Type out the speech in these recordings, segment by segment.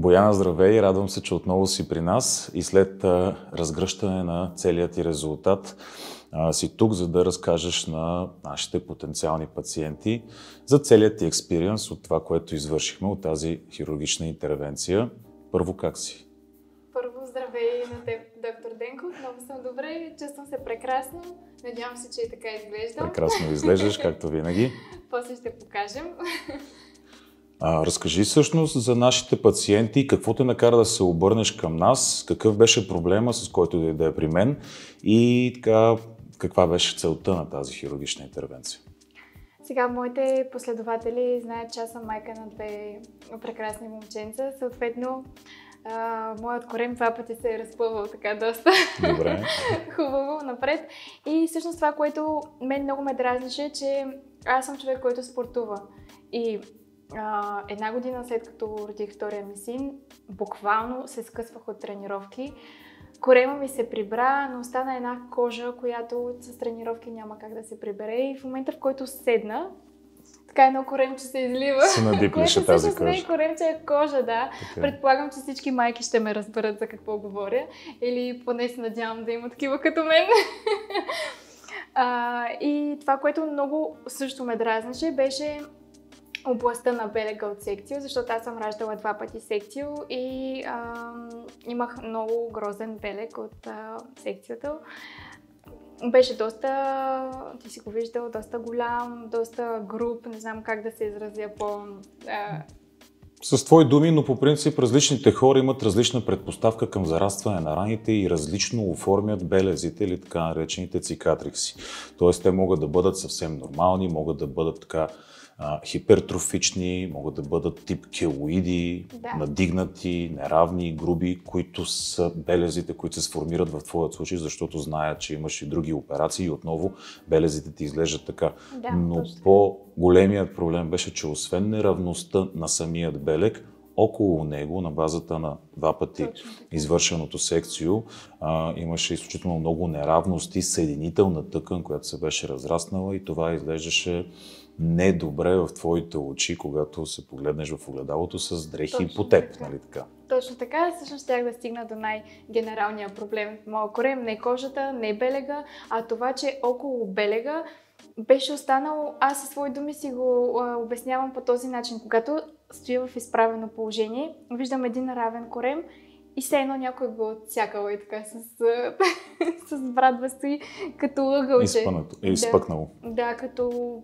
Бояна, здравей! Радвам се, че отново си при нас и след разгръщане на целият ти резултат си тук, за да разкажеш на нашите потенциални пациенти за целият ти експириенс от това, което извършихме от тази хирургична интервенция. Първо, как си? Първо, здравей на теб, доктор Денков. Много съм добре, чувствам се прекрасно. Надявам се, че и така изглеждам. Прекрасно изглеждаш, както винаги. После ще покажем. Разкажи всъщност за нашите пациенти, какво те накара да се обърнеш към нас, какъв беше проблема, с който да е при мен и така, каква беше целта на тази хирургична интервенция? Сега, моите последователи знаят, че аз съм майка на две прекрасни момченца. Съответно, моят корем 2 пъти се е разпъвал така доста Добре. хубаво напред. И всъщност това, което мен много ме дразнеше, че аз съм човек, който спортува. И една година след като родих втория ми син, буквално се скъсвах от тренировки. Корема ми се прибра, но остана една кожа, която с тренировки няма как да се прибере. И в момента, в който седна, така едно коремче се излива. Се надипнеше тази кожа. Не е коремче, е кожа, да. Така. Предполагам, че всички майки ще ме разберат за какво говоря. Или поне се надявам да има такива като мен. И това, което много също ме дразнеше, беше областта на белега от секцио, защото аз съм раждала 2 пъти секцио и имах много грозен белег от секцията. Беше доста, ти си го виждал, доста голям, доста груб, не знам как да се изразя С твои думи, но по принцип различните хора имат различна предпоставка към зарастване на раните и различно оформят белезите или така наречените цикатрикси. Тоест те могат да бъдат съвсем нормални, могат да бъдат така хипертрофични, могат да бъдат тип келоиди, надигнати, неравни, груби, които са белезите, които се сформират в твоят случай, защото знаят, че имаш и други операции и отново белезите ти изглеждат така. Да, но точно. по-големият проблем беше, че освен неравността на самият белег, около него, на базата на 2 пъти извършеното секцио, имаше изключително много неравности, съединителна тъкан, която се беше разраснала и това изглеждаше недобре в твоите очи, когато се погледнеш в огледалото с дрехи по теб, нали така? Точно така, всъщност щях да стигна до най-генералния проблем в моя корем. Не кожата, не белега, а това, че около белега беше останало, аз със свои думи си го обяснявам по този начин. Когато стоя в изправено положение, виждам един равен корем и все едно някой го отсякал и така с брадва стои като ъгълче. Изпъкнало. Да, като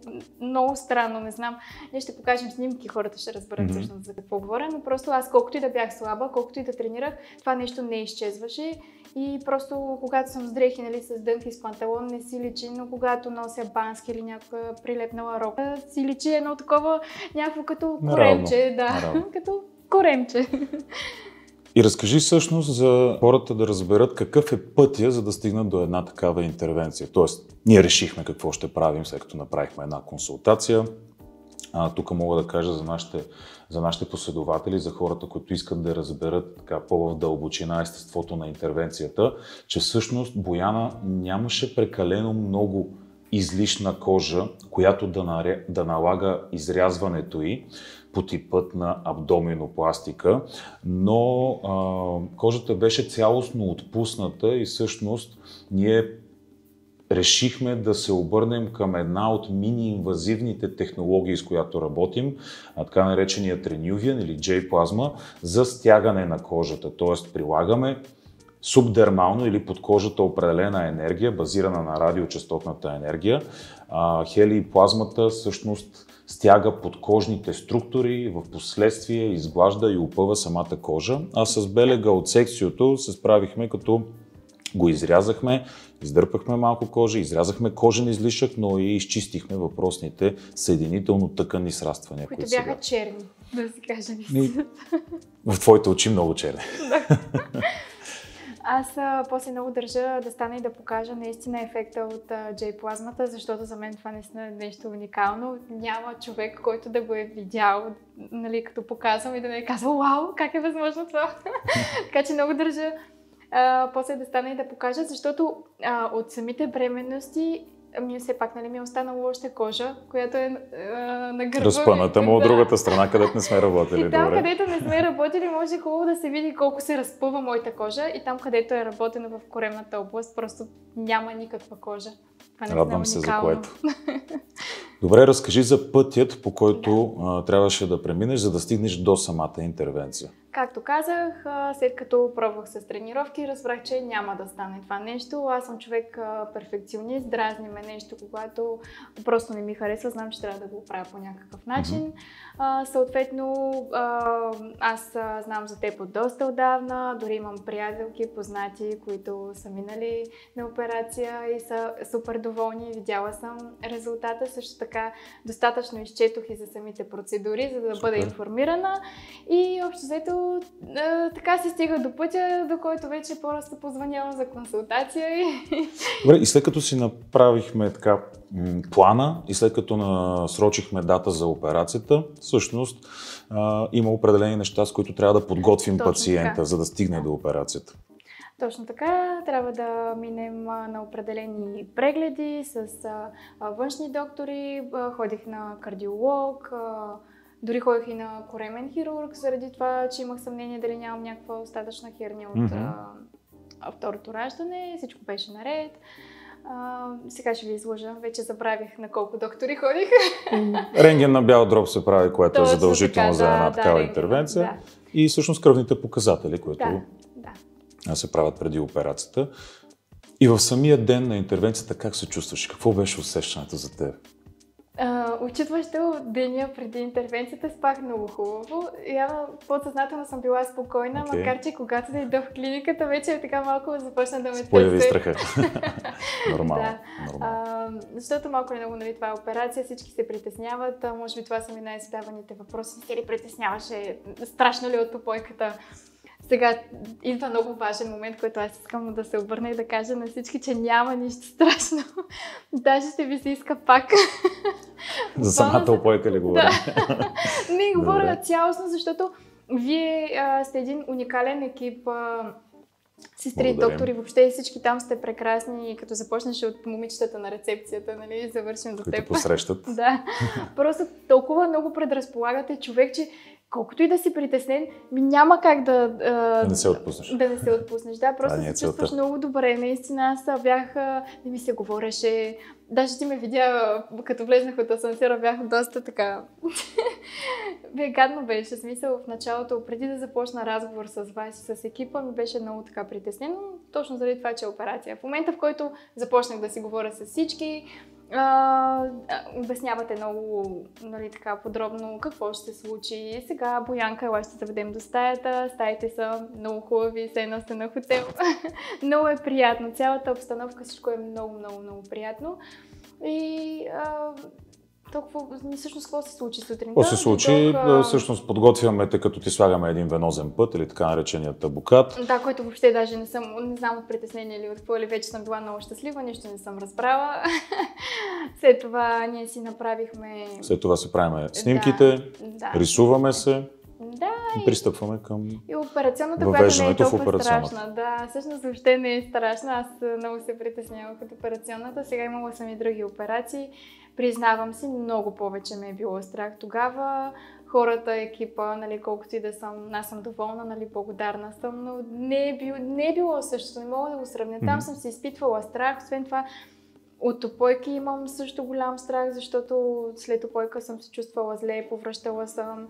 много странно, не знам. Ние ще покажем снимки, хората ще разберат всъщност за какво говоря, но просто аз колкото и да бях слаба, колкото и да тренирах, това нещо не изчезваше и просто когато съм с дрехи, нали, с дънки, с панталон не си личи, но когато нося бански или някаква прилепнала рока, си личи едно такова някакво като коремче. Като коремче. И разкажи всъщност за хората да разберат какъв е пътя, за да стигнат до една такава интервенция. Тоест, ние решихме какво ще правим, след като направихме една консултация. Тук мога да кажа за нашите последователи, за хората, които искат да разберат така по-в дълбочина естеството на интервенцията, че всъщност Бояна нямаше прекалено много излишна кожа, която да налага изрязването й по типът на абдоминопластика, но кожата беше цялостно отпусната и всъщност ние решихме да се обърнем към една от мини-инвазивните технологии, с която работим, така наречения Тренювиан или J-плазма, за стягане на кожата. Тоест прилагаме субдермално или под кожата определена енергия, базирана на радиочастотната енергия. Хелиплазмата всъщност стяга подкожните структури и в последствие изглажда и опъва самата кожа. А с белега от секциото се справихме като го изрязахме, издърпахме малко кожа, изрязахме кожен излишък, но и изчистихме въпросните съединително тъканни сраствания. Които бяха черни, да си кажем. В твоите очи много черни. Аз после много държа да стана и да покажа наистина ефекта от J-плазмата, защото за мен това наистина е нещо уникално. Няма човек, който да го е видял, нали, като показвам и да ми е казал, вау, как е възможно това? Така че много държа после да стана и да покажа, защото от самите бременности Ами все пак, нали, ми е останало още кожа, която е на гърба. Разпъната му от другата страна, където не сме работили. И там, добре. където не сме работили, може хубаво да се види колко се разпъва моята кожа и там, където е работена в коремната област, просто няма никаква кожа. Радвам се за което. Добре, разкажи за пътят, по който трябваше да преминеш, за да стигнеш до самата интервенция. Както казах, след като пробвах с тренировки, разбрах, че няма да стане това нещо. Аз съм човек перфекционист, дразни ме нещо, когато просто не ми харесва, знам, че трябва да го правя по някакъв начин. Съответно, аз знам за теб от доста отдавна, дори имам приятелки, познати, които са минали на операция и са супер доволни. Видяла съм резултата, също така достатъчно изчетох и за самите процедури, за да бъда информирана. И общо взето така се стига до пътя, до който вече просто позвънявам за консултация. Добре, и след като си направихме така плана и след като насрочихме дата за операцията, всъщност има определени неща, с които трябва да подготвим пациента, за да стигне до операцията. Точно така, трябва да минем на определени прегледи с външни доктори, ходих на кардиолог, дори ходих и на коремен хирург, заради това, че имах съмнение дали нямам някаква остатъчна херния от второто раждане. Всичко беше наред. Сега ще ви излъжа, вече забравих на колко доктори ходих. Рентген на бял дроб се прави, което точно е задължително така, за една такава интервенция. Да. И всъщност кръвните показатели, които да. се правят преди операцията. И в самия ден на интервенцията как се чувстваш? Какво беше усещането за теб? Учитващо деня преди интервенцията спах много хубаво. Явно подсъзнателно съм била спокойна, макар че когато дойдох в клиниката, вече така малко започна да ме тресе. Появи страха. Нормално. Защото малко или много, нали, това е операция, всички се притесняват. Може би това са ми най-задаваните въпроси. Не се ли притесняваше? Страшно ли от попойката? Сега идва много важен момент, който аз искам да се обърна и да кажа на всички, че няма нищо страшно. Даже ще ви се иска пак. За самата опойка ли говоря? Да. Не говоря цялостно, защото вие сте един уникален екип. Сестри, доктори, въобще всички там сте прекрасни, като започнеш от момичетата на рецепцията, нали, завършим до теб. Които посрещат. Да. Просто толкова много предразполагате човек, че колкото и да си притеснен, няма как да не се отпуснеш. Да не се отпуснеш. Да, просто се чувстваш много добре. Наистина аз бях, не ми се говореше. Даже ти ме видя, като влезнах от асансьора, бях доста така... гадно беше. Смисъл в началото, преди да започна разговор с вас и с екипа, ми беше много така притеснено. Точно заради това, че е операция. В момента, в който започнах да си говоря с всички, обяснявате много, нали, така подробно какво ще се случи. Сега, Боянка, ела ще заведем до стаята. Стаите са много хубави, все едно сте на хотел. Много е приятно. Цялата обстановка, всичко е много, много, много приятно. И толкова, всъщност, какво се случи сутринта? Какво се случи? Всъщност подготвяме те, като ти слагаме един венозен път или така нареченият табукат. Да, който въобще даже не знам от притеснение или от какво, или вече съм била много щастлива, нищо не съм разбрала. След това ние си направихме... След това си правим снимките, рисуваме се. Да, и пристъпваме към и операционната, която не е толкова страшна. Да, всъщност въобще не е страшна. Аз много се притеснявах от операционната. Сега имала съм и други операции. Признавам си, много повече ме е било страх тогава. Хората, екипа, нали, колкото и да съм, аз съм доволна, нали, благодарна съм, но не е било същото, не мога да го сравня. Там съм се изпитвала страх, освен това от опойки имам също голям страх, защото след опойка съм се чувствала зле, повръщала съм.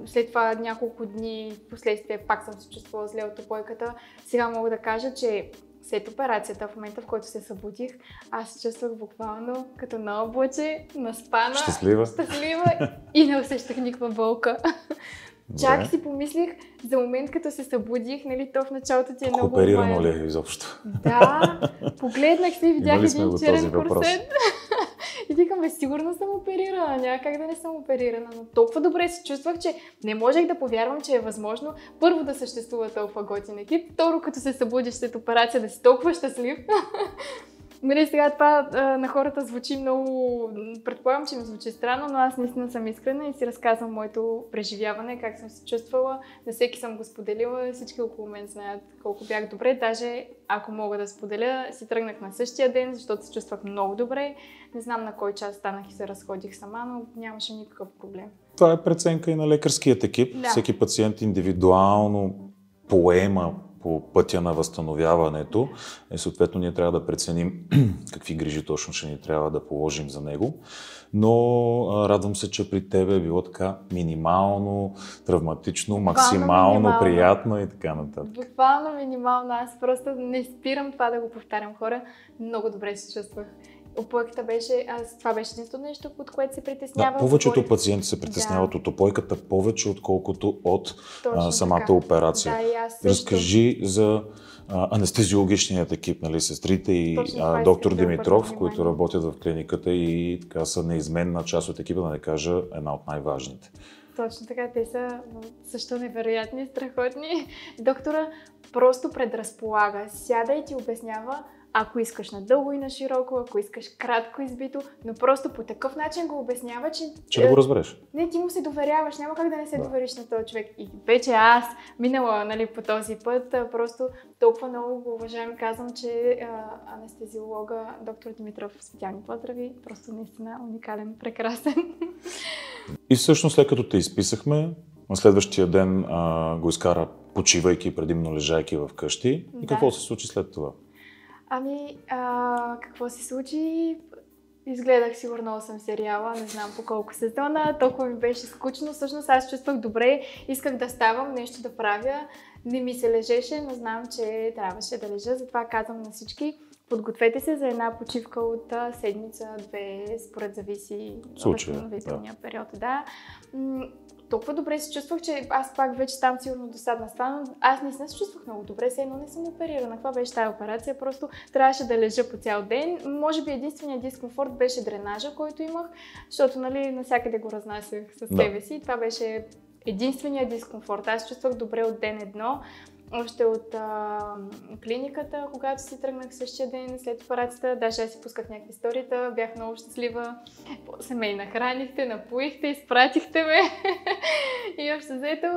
След това няколко дни в последствие пак съм се чувствала зле от опойката. Сега мога да кажа, че след операцията, в момента в който се събудих, аз се чувствах буквално като на облаче, наспана, щастлива и не усещах никаква болка. Чак си помислих за момент, като се събудих, нали, то в началото ти е много оперирано ли е изобщо? Да, погледнах се и видях един черен корсет. И викам, сигурно съм оперирана, няма как да не съм оперирана, но толкова добре се чувствах, че не можех да повярвам, че е възможно първо да съществува толкова готин екип, второ, като се събудиш след операция, да си толкова щастлив. Нали, сега това на хората звучи много... Предполагам, че ми звучи странно, но аз наистина съм искрена и си разказвам моето преживяване, как съм се чувствала. На всеки съм го споделила, всички около мен знаят колко бях добре. Даже, ако мога да споделя, си тръгнах на същия ден, защото се чувствах много добре. Не знам на кой час станах и се разходих сама, но нямаше никакъв проблем. Това е преценка и на лекарският екип. Да. Всеки пациент индивидуално поема по пътя на възстановяването и съответно ние трябва да преценим какви грижи точно ще ни трябва да положим за него. Но радвам се, че при тебе е било така минимално, травматично, максимално приятно и така нататък. Буквално минимално. Аз просто не спирам това да го повтарям, хора. Много добре се чувствах. Опойката беше, това беше единственото нещо, от което се притеснява. Да, повечето пациенти се притесняват от опойката повече, отколкото от самата така. операция. Да, и аз също. Разкажи за анестезиологичният екип, нали, сестрите и доктор Димитров, които работят в клиниката и така са неизменна част от екипа, да не кажа една от най-важните. Точно така, те са също невероятни, страхотни. Доктора просто предразполага, сяда и ти обяснява, ако искаш надълго и на широко, ако искаш кратко избито, но просто по такъв начин го обяснява, че да го разбереш. Не, ти му се доверяваш, няма как да не се довериш на този човек. И вече аз минала, нали, по този път, просто толкова много го уважавам. Казвам, че анестезиолога доктор Димитров, специални поздрави, просто наистина уникален, прекрасен. И всъщност след като те изписахме, на следващия ден го изкара почивайки, предимно лежайки в къщи. И какво се случи след това? Какво се случи? Изгледах сигурно 8 сериала, не знам по колко сезона, толкова ми беше скучно. Всъщност аз чувствах добре, исках да ставам, нещо да правя. Не ми се лежеше, но знам, че трябваше да лежа, затова казвам на всички. Подгответе се за една почивка от седмица-две, според зависи възстановителния период. Да. Толкова добре се чувствах, че аз пак вече там сигурно досадна стана. Аз не се чувствах много добре, все едно не съм оперирана. Каква беше тази операция? Просто трябваше да лежа по цял ден. Може би единственият дискомфорт беше дренажа, който имах, защото нали, навсякъде го разнасях със себе си. Това беше единственият дискомфорт. Аз чувствах добре от ден едно. Още от клиниката, когато си тръгнах същия ден след операцията, даже аз си пусках някакви историята, бях много щастлива. После ме и нахранихте, напоихте, изпратихте ме. И общо взето,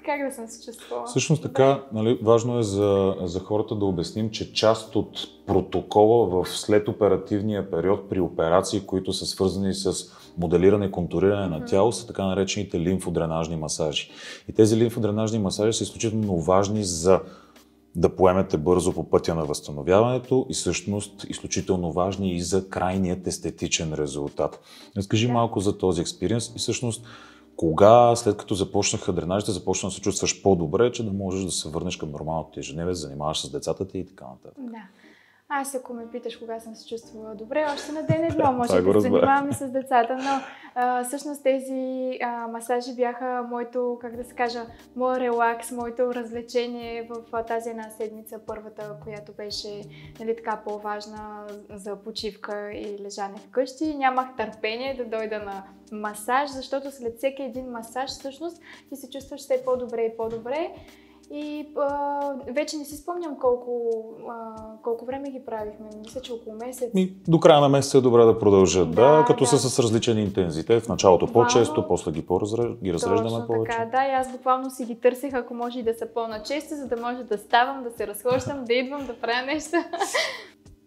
как да съм се чувствала. Всъщност така, нали, важно е за хората да обясним, че част от протокола в следоперативния период при операции, които са свързани с моделиране и контуриране на тяло, са така наречените лимфодренажни масажи. И тези лимфодренажни масажи са изключително важни за да поемете бързо по пътя на възстановяването и всъщност изключително важни и за крайният естетичен резултат. Разкажи малко за този експириенс и всъщност кога, след като започнаха дренажите, започна да се чувстваш по-добре, че да можеш да се върнеш към нормалното ти ежедневие, да занимаваш с децата ти и така нататък. Да. Аз ако ме питаш кога съм се чувствала добре, още на ден едно може да се занимаваме с децата, но всъщност тези масажи бяха моето, как да се кажа, моят релакс, моето развлечение в тази една седмица, първата, която беше нали, така по-важна за почивка и лежане вкъщи. Нямах търпение да дойда на масаж, защото след всеки един масаж всъщност ти се чувстваш все по-добре и по-добре. И вече не си спомням колко време ги правихме. Мисля, че около месец. До края на месеца е добре да продължат, като са с различен интензитет. В началото по-често, после ги разреждаме повече. Така, да, и аз буквално си ги търсех, ако може и да са по-начесто, за да може да ставам, да се разхождам, да идвам, да правя нещо.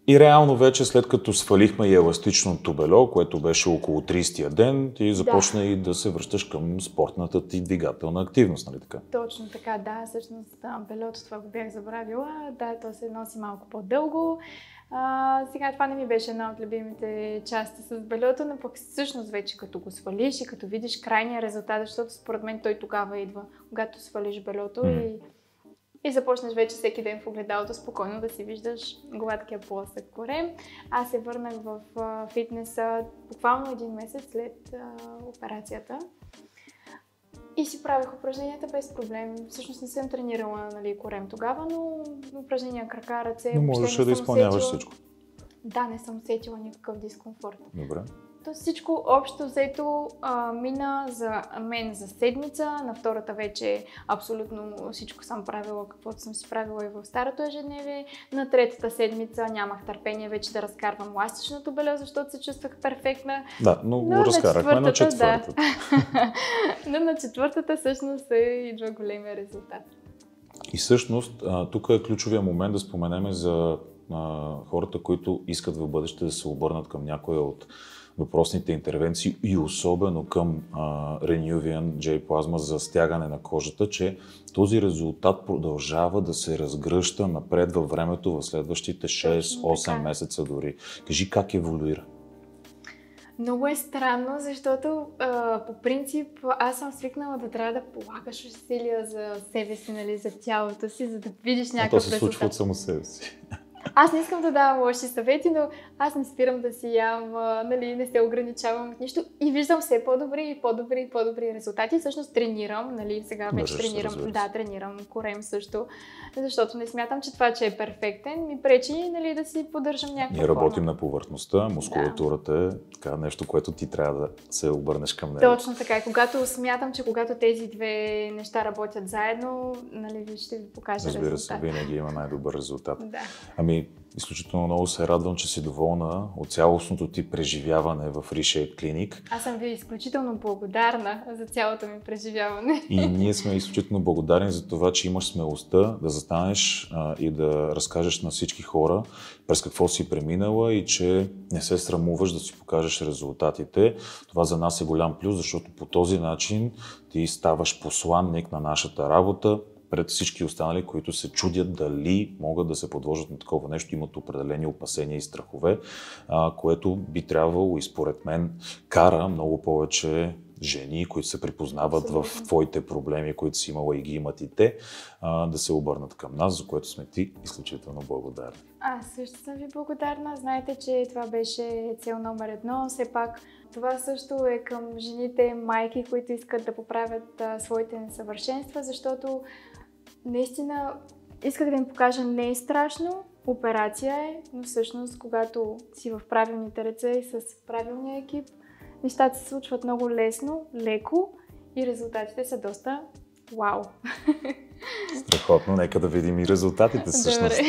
И реално вече след като свалихме и еластичното бело, което беше около 30-я ден, ти започна и да се връщаш към спортната ти двигателна активност, нали така? Точно така, да. Всъщност белото това го бях забравила. Да, то се носи малко по-дълго. Сега това не ми беше една от любимите части с белото, но пък всъщност вече като го свалиш и като видиш крайния резултат, защото според мен той тогава идва, когато свалиш белото и започнеш вече всеки ден в огледалото спокойно да си виждаш гладкия плосък корем. Аз се върнах в фитнеса буквално един месец след операцията и си правих упражненията без проблем. Всъщност не съм тренирала нали, корем тогава, но упражнения крака, ръце... Но можеше да изпълняваш всичко. Да, не съм усетила никакъв дискомфорт. Добре. всичко общо взето мина за мен за седмица, на втората вече абсолютно всичко съм правила, каквото съм си правила и в старото ежедневие. На третата седмица нямах търпение вече да разкарвам ластичното бельо, защото се чувствах перфектна. Да, но го разкарахме на четвъртата. Да. Но на четвъртата всъщност идва големия резултат. И всъщност тук е ключовия момент да споменем за хората, които искат в бъдеще да се обърнат към някоя от въпросните интервенции и особено към Renuvian J-Plasma за стягане на кожата, че този резултат продължава да се разгръща напред във времето в следващите 6-8 месеца дори. Кажи как еволюира? Много е странно, защото по принцип аз съм свикнала да трябва да полагаш усилия за себе си, нали, за тялото си, за да видиш някакъв резултат. То се случва от само себе си. Аз не искам да давам лоши съвети, но аз не спирам да си ям, нали, не се ограничавам от нищо и виждам все по-добри и по-добри и по-добри резултати. Всъщност тренирам, нали, сега вече тренирам корем също, защото не смятам, че това, че е перфектен, ми пречи, нали, да си поддържам някаква Ние работим на повърхността, мускулатурата е така нещо, което ти трябва да се обърнеш към него. Точно така. И когато смятам, че когато тези две неща работят заедно, нали, ще ви покажа резултат. Разбира се, винаги има най-добър резултат. Да. Ами, изключително много се радвам, че си доволна от цялостното ти преживяване в Reshape Clinic. Аз съм ви изключително благодарна за цялото ми преживяване. И ние сме изключително благодарни за това, че имаш смелостта да застанеш и да разкажеш на всички хора през какво си преминала и че не се срамуваш да си покажеш резултатите. Това за нас е голям плюс, защото по този начин ти ставаш посланник на нашата работа пред всички останали, които се чудят дали могат да се подложат на такова нещо, имат определени опасения и страхове, което би трябвало и според мен кара много повече жени, които се припознават в твоите проблеми, които си имала и ги имат и те, да се обърнат към нас, за което сме ти изключително благодарни. Аз също съм ви благодарна. Знаете, че това беше цел номер 1. Все пак това също е към жените, майки, които искат да поправят своите несъвършенства, защото наистина исках да им кажа, не е страшно, операция е, но всъщност когато си в правилните ръце и с правилния екип, нещата се случват много лесно, леко и резултатите са доста вау. Страхотно, нека да видим и резултатите всъщност.